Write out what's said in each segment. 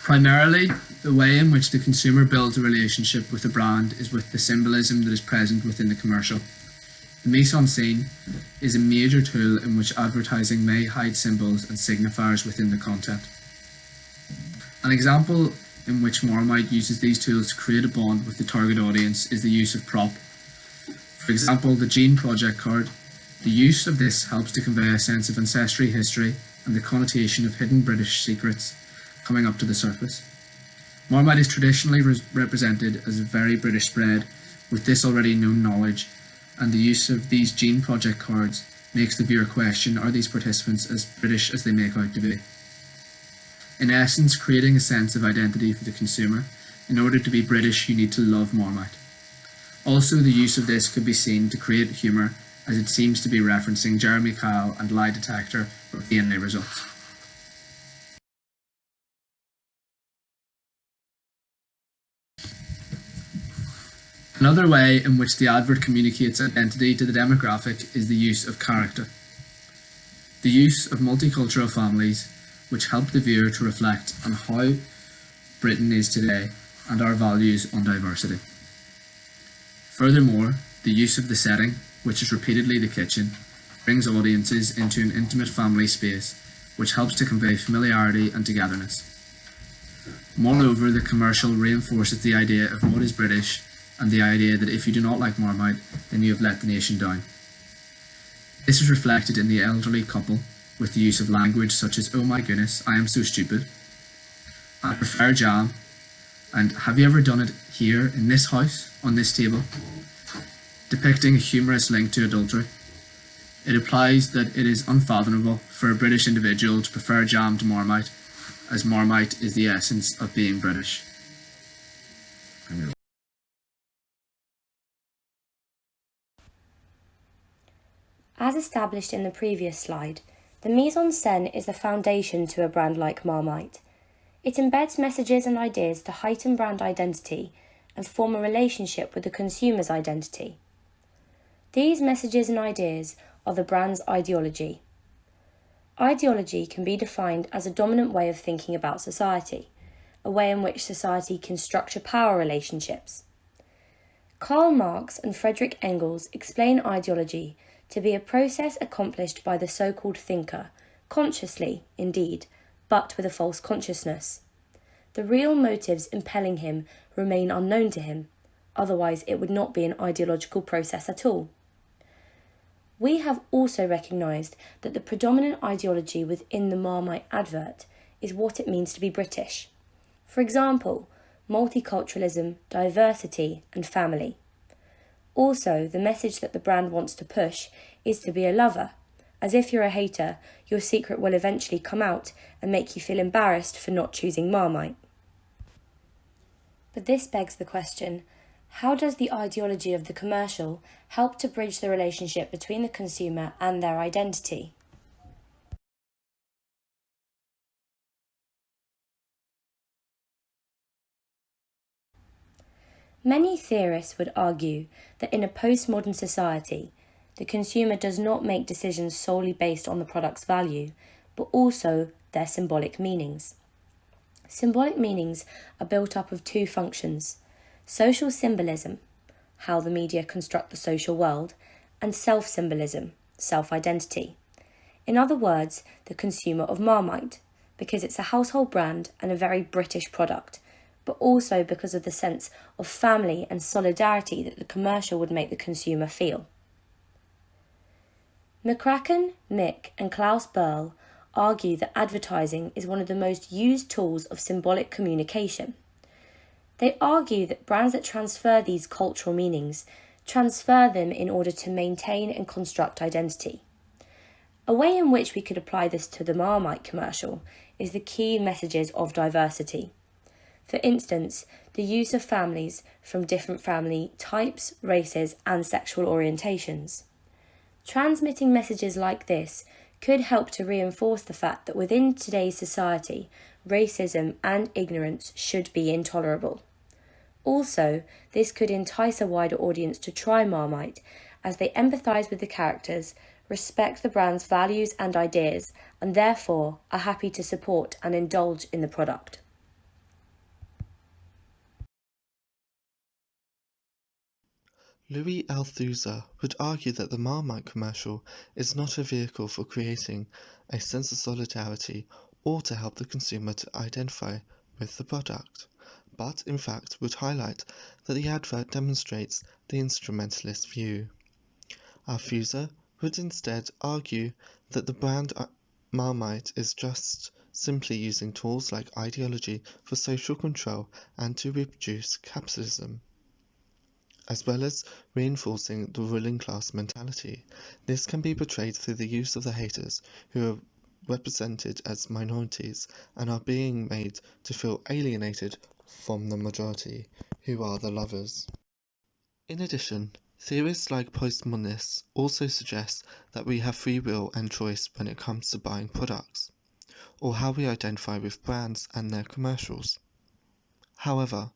Primarily, the way in which the consumer builds a relationship with a brand is with the symbolism that is present within the commercial. The mise en scene is a major tool in which advertising may hide symbols and signifiers within the content. An example in which Marmite uses these tools to create a bond with the target audience is the use of prop. For example, the Jean Project card. The use of this helps to convey a sense of ancestry history and the connotation of hidden British secrets coming up to the surface. Marmite is traditionally represented as a very British spread with this already known knowledge, and the use of these Jean Project cards makes the viewer question, are these participants as British as they make out to be? In essence, creating a sense of identity for the consumer. In order to be British, you need to love Marmite. Also, the use of this could be seen to create humour, as it seems to be referencing Jeremy Kyle and lie detector or DNA results. Another way in which the advert communicates identity to the demographic is the use of character. The use of multicultural families, which help the viewer to reflect on how Britain is today and our values on diversity. Furthermore, the use of the setting, which is repeatedly the kitchen, brings audiences into an intimate family space, which helps to convey familiarity and togetherness. Moreover, the commercial reinforces the idea of what is British and the idea that if you do not like Marmite, then you have let the nation down. This is reflected in the elderly couple with the use of language such as, "Oh my goodness, I am so stupid," "I prefer jam," and "Have you ever done it here, in this house, on this table?" depicting a humorous link to adultery. It implies that it is unfathomable for a British individual to prefer jam to Marmite, as Marmite is the essence of being British. As established in the previous slide, the mise en scène is the foundation to a brand like Marmite. It embeds messages and ideas to heighten brand identity and form a relationship with the consumer's identity. These messages and ideas are the brand's ideology. Ideology can be defined as a dominant way of thinking about society, a way in which society can structure power relationships. Karl Marx and Friedrich Engels explain ideology to be a process accomplished by the so-called thinker, consciously, indeed, but with a false consciousness. The real motives impelling him remain unknown to him, otherwise it would not be an ideological process at all. We have also recognised that the predominant ideology within the Marmite advert is what it means to be British. For example, multiculturalism, diversity and family. Also, the message that the brand wants to push is to be a lover, as if you're a hater, your secret will eventually come out and make you feel embarrassed for not choosing Marmite. But this begs the question, how does the ideology of the commercial help to bridge the relationship between the consumer and their identity? Many theorists would argue that in a postmodern society, the consumer does not make decisions solely based on the product's value, but also their symbolic meanings. Symbolic meanings are built up of two functions: social symbolism, how the media construct the social world, and self-symbolism, self-identity. In other words, the consumer of Marmite, because it's a household brand and a very British product, but also because of the sense of family and solidarity that the commercial would make the consumer feel. McCracken, Mick and Klaus Berl argue that advertising is one of the most used tools of symbolic communication. They argue that brands that transfer these cultural meanings transfer them in order to maintain and construct identity. A way in which we could apply this to the Marmite commercial is the key messages of diversity. For instance, the use of families from different family types, races, and sexual orientations. Transmitting messages like this could help to reinforce the fact that within today's society, racism and ignorance should be intolerable. Also, this could entice a wider audience to try Marmite as they empathise with the characters, respect the brand's values and ideas, and therefore are happy to support and indulge in the product. Louis Althusser would argue that the Marmite commercial is not a vehicle for creating a sense of solidarity or to help the consumer to identify with the product, but in fact would highlight that the advert demonstrates the instrumentalist view. Althusser would instead argue that the brand Marmite is just simply using tools like ideology for social control and to reproduce capitalism, as well as reinforcing the ruling class mentality. This can be portrayed through the use of the haters, who are represented as minorities and are being made to feel alienated from the majority, who are the lovers. In addition, theorists like postmodernists also suggest that we have free will and choice when it comes to buying products, or how we identify with brands and their commercials. However,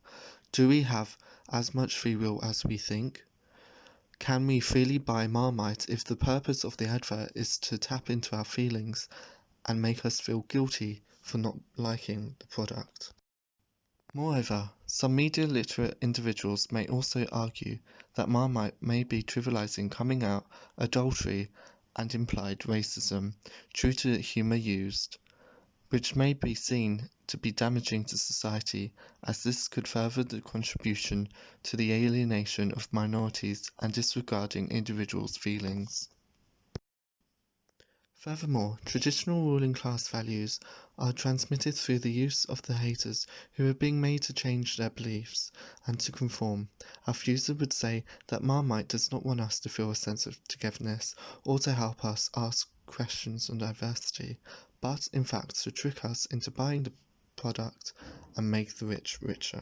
do we have as much free will as we think? Can we freely buy Marmite if the purpose of the advert is to tap into our feelings and make us feel guilty for not liking the product? Moreover, some media literate individuals may also argue that Marmite may be trivializing coming out, adultery, and implied racism due to the humour used, which may be seen to be damaging to society, as this could further the contribution to the alienation of minorities and disregarding individuals' feelings. Furthermore, traditional ruling class values are transmitted through the use of the haters who are being made to change their beliefs and to conform. Althusser would say that Marmite does not want us to feel a sense of togetherness or to help us ask questions on diversity, but in fact to trick us into buying the product and make the rich richer.